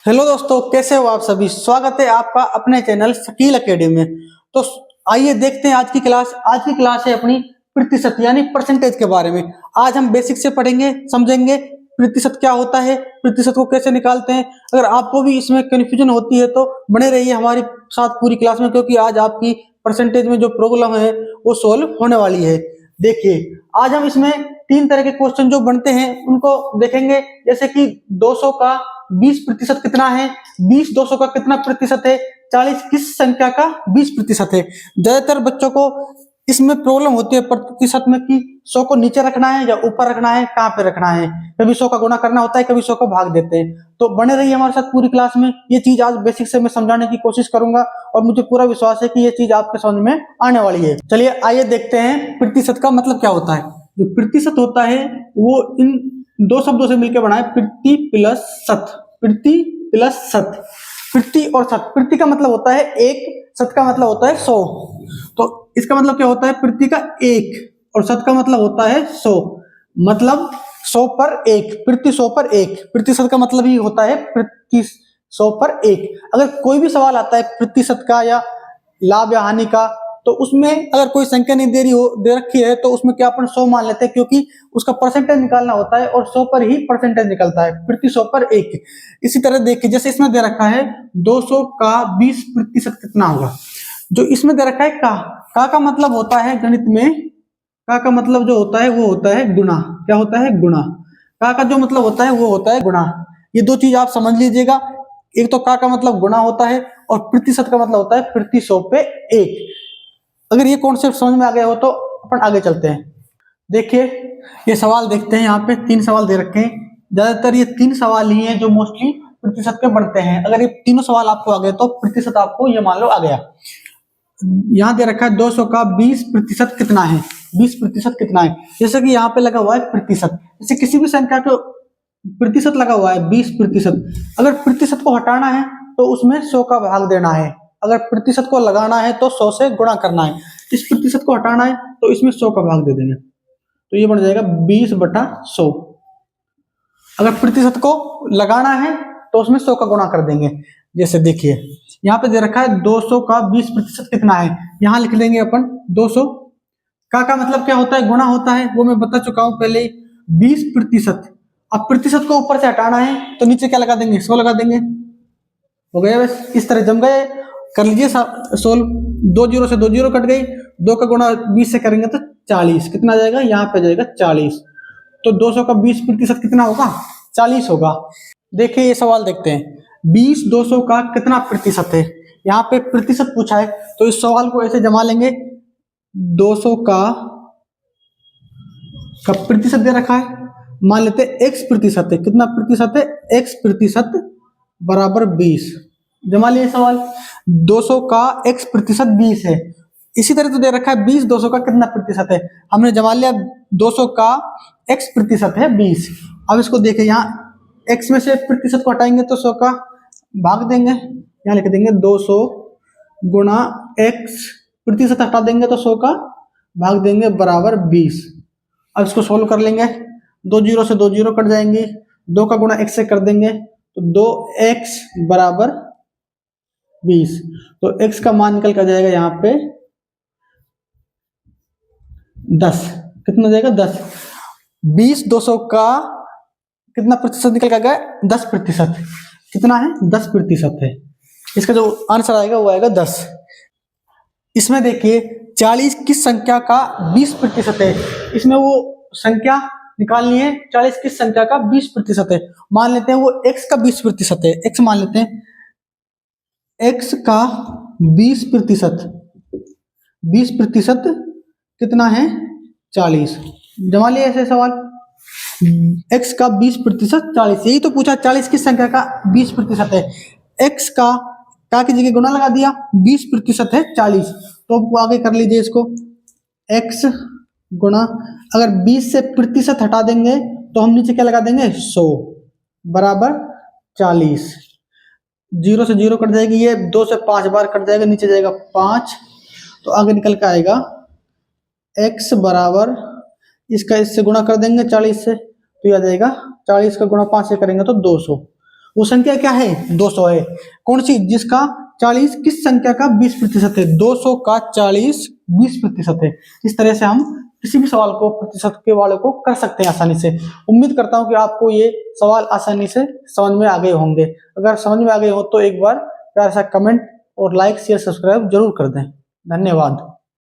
Hello दोस्तों, कैसे हो आप सभी। स्वागत है आपका अपने चैनल शकील एकेडमी में। तो आइए देखते हैं आज की क्लास। आज की क्लास है अपनी प्रतिशत यानी परसेंटेज के बारे में। आज हम बेसिक से पढ़ेंगे, समझेंगे प्रतिशत क्या होता है, प्रतिशत को कैसे निकालते हैं। अगर आपको भी इसमें कंफ्यूजन होती है तो बने रहिए हमारे साथ पूरी क्लास में, क्योंकि आज आपकी परसेंटेज में जो प्रॉब्लम है वो सोल्व होने वाली है। देखिए, आज हम इसमें तीन तरह के क्वेश्चन जो बनते हैं उनको देखेंगे। जैसे कि 200 का 20% कितना है, 20 200 का कितना प्रतिशत है, 40 किस संख्या का 20% है। ज्यादातर बच्चों को इसमें प्रॉब्लम होती है प्रतिशत में कि 100 को नीचे रखना है या ऊपर रखना है, कहाँ पे रखना है। कभी 100 का गुणा करना होता है, कभी 100 को भाग देते हैं। तो बने रहिए हमारे साथ पूरी क्लास में। ये चीज आज बेसिक से मैं समझाने की कोशिश करूंगा और मुझे पूरा विश्वास है कि ये चीज आपके समझ में आने वाली है। चलिए आइए देखते हैं प्रतिशत का मतलब क्या होता है। जो प्रतिशत होता है वो इन दो शब्दों से मिलकर बना है, प्रति प्लस शत। प्रति प्लस शत, प्रति और शत। प्रति का मतलब होता है एक, शत का मतलब होता है 100। तो इसका मतलब क्या होता है, प्रति का एक और शत का मतलब होता है 100। मतलब 100 पर एक, प्रति 100 पर एक। प्रतिशत का मतलब ही होता है प्रति 100 पर एक। अगर कोई भी सवाल आता है प्रतिशत का या लाभ या हानि का, तो उसमें अगर कोई संख्या नहीं दे रखी है तो उसमें क्या अपन 100 मान लेते हैं, क्योंकि उसका परसेंटेज निकालना होता है और 100 पर ही परसेंटेज निकलता है, प्रति 100 पर एक। इसी तरह देखिए, जैसे इसमें दे रखा है 200 का 20% कितना होगा। जो इसमें दे रखा है का मतलब होता है गणित में, का मतलब जो होता है वो होता है गुणा। क्या होता है? गुणा। का जो मतलब होता है वो होता है गुणा। ये दो चीज आप समझ लीजिएगा। एक तो का मतलब गुणा होता है और प्रतिशत का मतलब होता है प्रति 100 पे एक। अगर ये कॉन्सेप्ट समझ में आ गया हो तो अपन आगे चलते हैं। देखिए, ये सवाल देखते हैं। यहाँ पे 3 सवाल दे रखे हैं। ज्यादातर ये 3 सवाल ही हैं जो मोस्टली प्रतिशत के बनते हैं। अगर ये तीनों सवाल आपको आ गए तो प्रतिशत आपको ये मान लो आ गया। यहाँ दे रखा है 200 का 20% कितना है। 20% कितना है, जैसे कि यहाँ पे लगा हुआ है प्रतिशत। जैसे किसी भी संख्या को प्रतिशत लगा हुआ है 20%। अगर प्रतिशत को हटाना है तो उसमें 100 का भाग देना है। अगर प्रतिशत को लगाना है तो 100 से गुणा करना है। इस प्रतिशत को हटाना है तो इसमें 100 का भाग दे देंगे, तो ये बन जाएगा 20/100। अगर प्रतिशत को लगाना है तो उसमें 100 का गुणा कर देंगे। जैसे देखिए, यहाँ पे दे रखा है 200 का 20% कितना है। यहाँ लिख लेंगे अपन 200। का मतलब क्या होता है? गुणा होता है, वो मैं बता चुका हूं पहले। 20%। अब प्रतिशत को ऊपर से हटाना है तो नीचे क्या लगा देंगे? 100 लगा देंगे। हो गया बस, इस तरह जम गए। कर लीजिए सोल्व। 2 जीरो से 2 जीरो कट गई। 2 का गुणा 20 से करेंगे तो 40। कितना जाएगा? यहाँ पे जाएगा 40। तो 200 का 20% कितना होगा? 40 होगा। देखिए, ये सवाल देखते हैं। 20 200 का कितना प्रतिशत है। यहाँ पे प्रतिशत पूछा है तो इस सवाल को ऐसे जमा लेंगे। 200 का प्रतिशत दे रखा है, मान लेते हैं x प्रतिशत है। कितना प्रतिशत है? x प्रतिशत बराबर 20। जमा लिए सवाल। 200 का x प्रतिशत 20 है। इसी तरह तो दे रखा है 20 200 का कितना प्रतिशत है। हमने जमा लिया 200 का x प्रतिशत है 20। अब इसको देखिए, यहाँ x में से प्रतिशत को हटाएंगे तो 100 का भाग देंगे। यहाँ लिख देंगे 200 गुणा x, प्रतिशत हटा देंगे तो 100 का भाग देंगे बराबर 20। अब इसको सोल्व कर लेंगे। 2 जीरो से 2 जीरो कट जाएंगे। 2 का गुणा x से कर देंगे तो 2x बराबर 20। तो x का मान निकल कर जाएगा यहाँ पे 10। कितना जाएगा? 10। 20 200 का कितना प्रतिशत निकल कर गया? 10%। कितना है? 10% है। इसका जो आंसर आएगा वो आएगा 10। इसमें देखिए, 40 किस संख्या का 20% है। इसमें वो संख्या निकालनी है। 40 किस संख्या का 20% है। मान लेते हैं वो x का 20% है। x मान लेते हैं, x का 20%। 20% कितना है? 40। जमा लिया ऐसे सवाल। x का 20% 40। यही तो पूछा, 40 किस संख्या का 20% है। x का की जगह गुणा लगा दिया, 20% है 40। तो आपको आगे कर लीजिए इसको। x गुणा, अगर 20 से प्रतिशत हटा देंगे तो हम नीचे क्या लगा देंगे? 100 बराबर 40। 0 से 0 कट जाएगी। ये 2 से 5 बार कट जाएगा, नीचे जाएगा 5। तो आगे निकल के आएगा x बराबर, इसका इससे गुणा कर देंगे 40 से तो यह आ जाएगा 40 का गुणा 5 से करेंगे तो 200। वो संख्या क्या है? 200 है। कौन सी? जिसका 40 किस संख्या का 20% है? 200 का 40 20% है। इस तरह से हम किसी भी सवाल को प्रतिशत के वाले को कर सकते हैं आसानी से। उम्मीद करता हूं कि आपको ये सवाल आसानी से समझ में आ गए होंगे। अगर समझ में आ गए हो तो एक बार प्यार सा कमेंट और लाइक शेयर सब्सक्राइब जरूर कर दें। धन्यवाद।